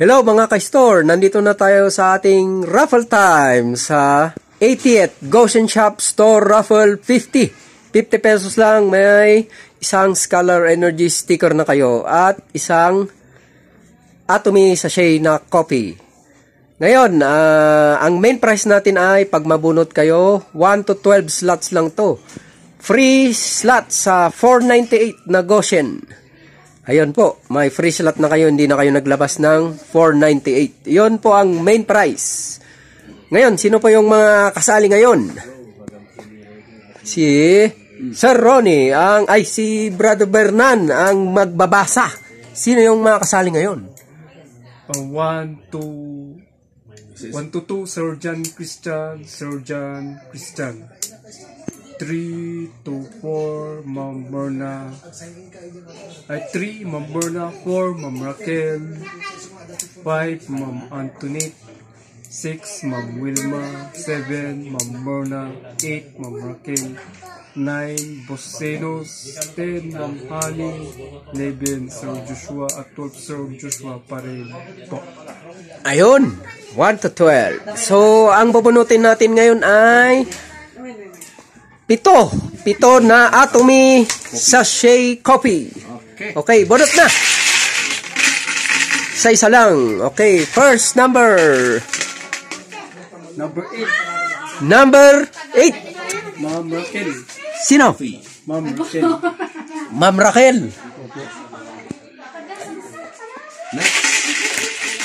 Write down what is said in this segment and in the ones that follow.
Hello mga ka-store, nandito na tayo sa ating raffle time sa 80th Goshen Shop Store Raffle 50. 50 pesos lang, may isang Scholar Energy sticker na kayo at isang Atomy sachet na coffee. Ngayon, ang main price natin ay pag mabunot kayo, 1 to 12 slots lang to. Free slot sa 498 na Goshen. Ayun po, may free slot na kayo, hindi na kayo naglabas ng 498. Yun po ang main price. Ngayon, sino po yung mga kasali ngayon? Si Sir Ronnie, si Brother Bernan ang magbabasa. Sino yung mga kasali ngayon? 1 to 2, Sir John Christian. 3 to 4, Ma'am Berna. 3, Ma'am Berna. 4, Ma'am Raquel. 5, Ma'am Antoinette. 6, Ma'am Wilma. 7, Ma'am Berna. 8, Ma'am Raquel. 9, Bosenos. 10, Ma'am Honey. 11, Sir Joshua. At 12, Sir Joshua pa rin po. Ayun, 1 to 12. So, ang bubunutin natin ngayon ay Pito na Atomy sachet coffee. Okay, bunot na. Sa isa lang. Okay, first number. Number 8. Ma'am Raquel. Sino? Ma'am Raquel. Ma'am Raquel.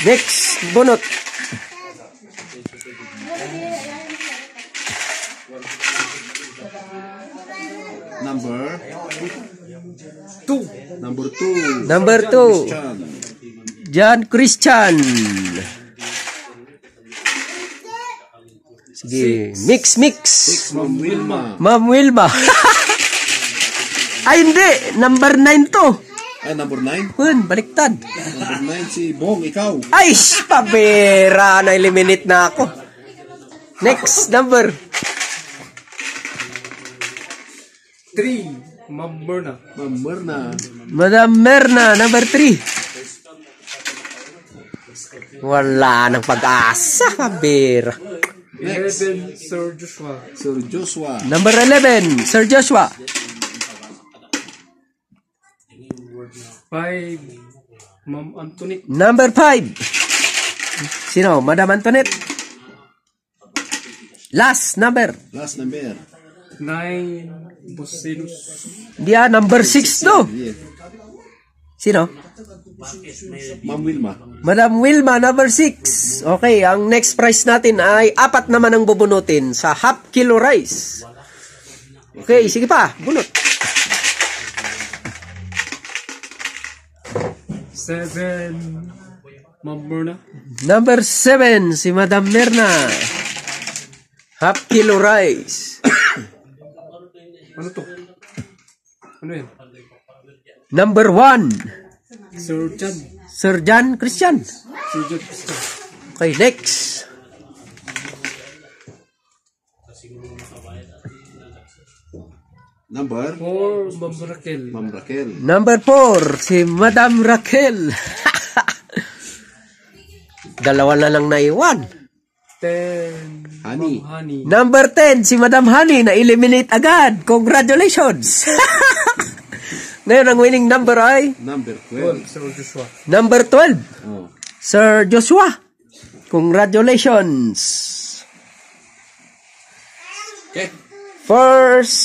Next, bunot. Number 2. John Christian. Sige, mix. Ma'am Wilma. Ay, hindi. Number 9 to. Ay, number 9? Baliktad. Number 9 si Bong, ikaw. Ay, pabera. Na-eliminate na ako. Next, number 3, Ma'am Berna. Madam Merna, number 3. Wala nang pag-asa, pabera. 11, Sir Joshua. Number 11, Sir Joshua. 5, Ma'am Antoinette. Number 5. Sino? Madam Antoinette. Last number. 9, Bosenos. Dia number 6 to. Sino? Ma'am Wilma. Madam Wilma, number 6. Okay, ang next price natin ay 4 naman ang bubunutin sa half kilo rice. Okay, sige pa, bunot. 7, Ma'am Berna. Number 7, si Madam Merna. Half kilo rice. Ano to? Ano yan? Number 1, Sir John Christian. Okay, next. Number 4, Ma'am Raquel. Number 4, si Madam Raquel. Dalawa na lang naiwan. 10, Honey. Ma'am Honey. Number 10, si Madam Honey, na-eliminate agad. Congratulations! Ngayon, ang winning number ay? Number 12. Sir Joshua. Number 12. Oh. Sir Joshua. Congratulations! Okay. First,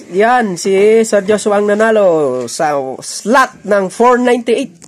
yan, si Sir Joshua ang nanalo sa slot ng 498.